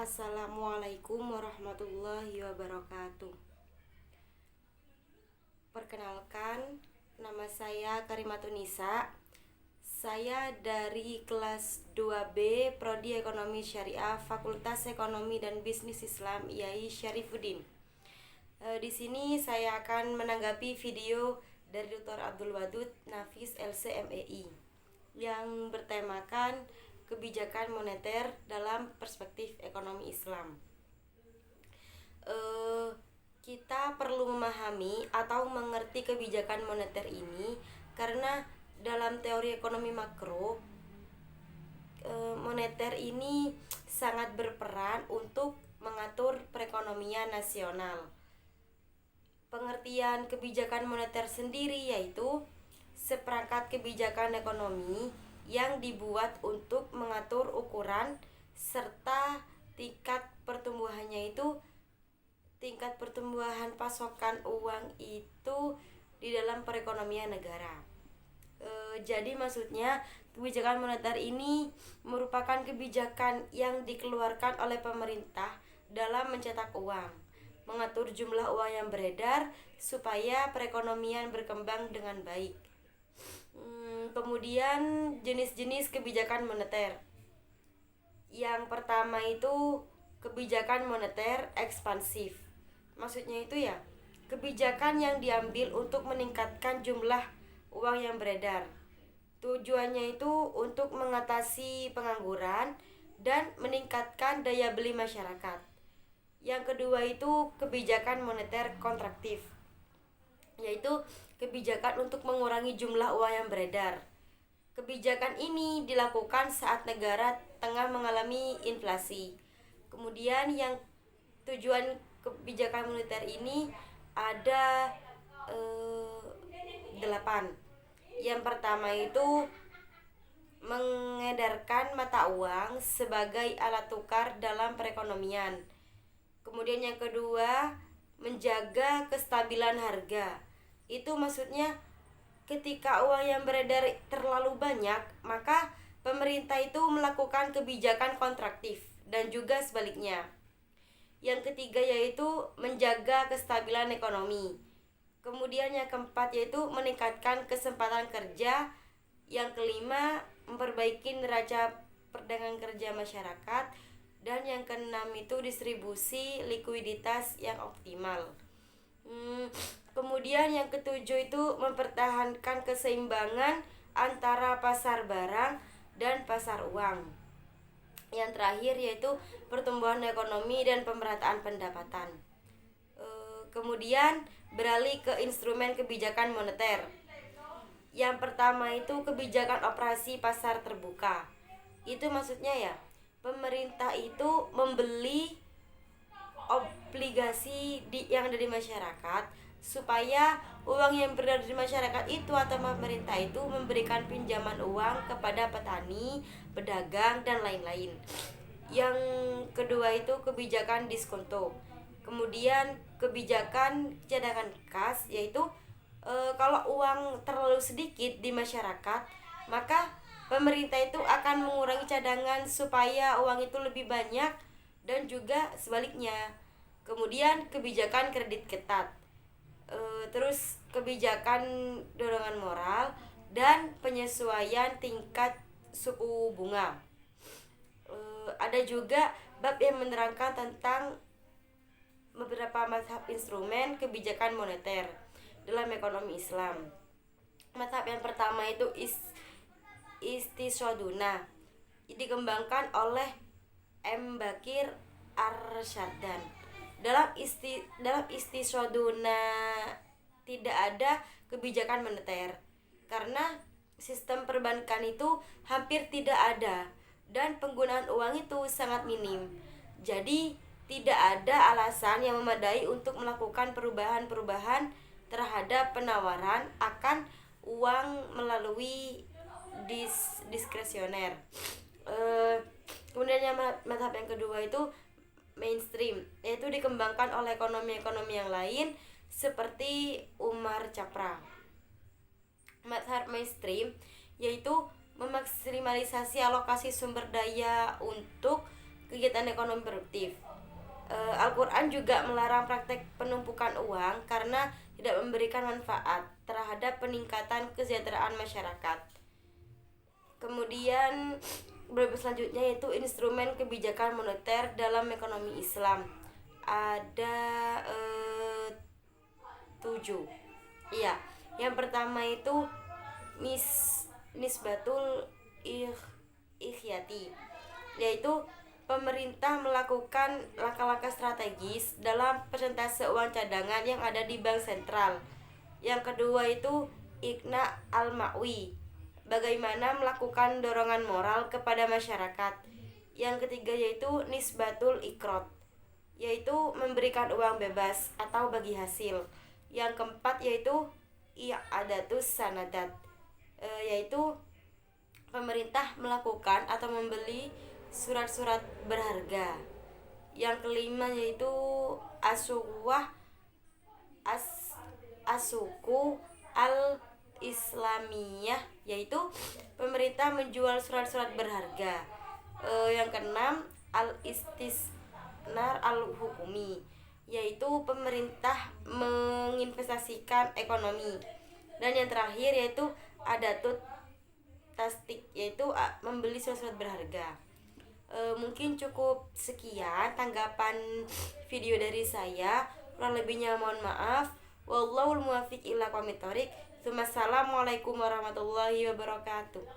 Assalamualaikum warahmatullahi wabarakatuh. Perkenalkan, nama saya Karimatunisa. Saya dari kelas 2B Prodi Ekonomi Syariah Fakultas Ekonomi dan Bisnis Islam IAI Syarifuddin. Di sini saya akan menanggapi video dari Dr. Abdul Wadud Nafis LCMEI yang bertemakan kebijakan moneter dalam perspektif ekonomi Islam. Kita perlu memahami atau mengerti kebijakan moneter ini karena dalam teori ekonomi makro, moneter ini sangat berperan untuk mengatur perekonomian nasional. Pengertian kebijakan moneter sendiri yaitu seperangkat kebijakan ekonomi yang dibuat untuk mengatur ukuran serta tingkat pertumbuhannya, itu tingkat pertumbuhan pasokan uang itu di dalam perekonomian negara. Jadi maksudnya kebijakan moneter ini merupakan kebijakan yang dikeluarkan oleh pemerintah dalam mencetak uang, mengatur jumlah uang yang beredar supaya perekonomian berkembang dengan baik. Kemudian jenis-jenis kebijakan moneter. Yang pertama itu kebijakan moneter ekspansif. Maksudnya itu ya, kebijakan yang diambil untuk meningkatkan jumlah uang yang beredar. Tujuannya itu untuk mengatasi pengangguran dan meningkatkan daya beli masyarakat. Yang kedua itu kebijakan moneter kontraktif, yaitu kebijakan untuk mengurangi jumlah uang yang beredar. Kebijakan ini dilakukan saat negara tengah mengalami inflasi. Kemudian yang tujuan kebijakan moneter ini ada 8. Yang pertama itu mengedarkan mata uang sebagai alat tukar dalam perekonomian. Kemudian yang kedua, menjaga kestabilan harga. Itu maksudnya ketika uang yang beredar terlalu banyak, maka pemerintah itu melakukan kebijakan kontraktif dan juga sebaliknya. Yang ketiga yaitu menjaga kestabilan ekonomi. Kemudian yang keempat yaitu meningkatkan kesempatan kerja. Yang kelima, memperbaiki neraca perdagangan kerja masyarakat. Dan yang keenam itu distribusi likuiditas yang optimal. Kemudian yang ketujuh itu mempertahankan keseimbangan antara pasar barang dan pasar uang. Yang terakhir yaitu pertumbuhan ekonomi dan pemerataan pendapatan. Kemudian beralih ke instrumen kebijakan moneter. Yang pertama itu kebijakan operasi pasar terbuka. Itu maksudnya ya, pemerintah itu membeli obligasi yang ada di masyarakat supaya uang yang beredar di masyarakat itu atau pemerintah itu memberikan pinjaman uang kepada petani, pedagang dan lain-lain. Yang kedua itu kebijakan diskonto. Kemudian kebijakan cadangan kas, yaitu kalau uang terlalu sedikit di masyarakat, maka pemerintah itu akan mengurangi cadangan supaya uang itu lebih banyak, dan juga sebaliknya. Kemudian kebijakan kredit ketat, terus kebijakan dorongan moral dan penyesuaian tingkat suku bunga. Ada juga bab yang menerangkan tentang beberapa mazhab instrumen kebijakan moneter dalam ekonomi Islam. Mazhab yang pertama itu Istisoduna, dikembangkan oleh M. Bakir Arsyaddan. Dalam Istisoduna tidak ada kebijakan moneter karena sistem perbankan itu hampir tidak ada dan penggunaan uang itu sangat minim. Jadi tidak ada alasan yang memadai untuk melakukan perubahan-perubahan terhadap penawaran akan uang melalui diskresioner. Kemudian yang mazhab yang kedua itu mainstream, yaitu dikembangkan oleh ekonomi-ekonomi yang lain seperti Umar Chapra. Mazhab mainstream yaitu memaksimalisasi alokasi sumber daya untuk kegiatan ekonomi produktif. Al-Quran juga melarang praktek penumpukan uang karena tidak memberikan manfaat terhadap peningkatan kesejahteraan masyarakat. Kemudian selanjutnya yaitu instrumen kebijakan moneter dalam ekonomi Islam. Ada 7. Iya, yang pertama itu nisbatul ikhyati, yaitu pemerintah melakukan langkah-langkah strategis dalam persentase uang cadangan yang ada di bank sentral. Yang kedua itu ikna al-ma'wi, bagaimana melakukan dorongan moral kepada masyarakat. Yang ketiga yaitu nisbatul ikrot, yaitu memberikan uang bebas atau bagi hasil. Yang keempat yaitu i'adatus sanadat, yaitu pemerintah melakukan atau membeli surat-surat berharga. Yang kelima yaitu asuku al Islamiyah, yaitu pemerintah menjual surat-surat berharga. Yang keenam al istisnar al hukumi, yaitu pemerintah menginvestasikan ekonomi. Dan yang terakhir yaitu adatut tasdik, yaitu membeli surat-surat berharga. Mungkin cukup sekian tanggapan video dari saya, kurang lebihnya mohon maaf. Wallahul muwaffiq ila aqwamit thoriq. Wassalamualaikum warahmatullahi wabarakatuh.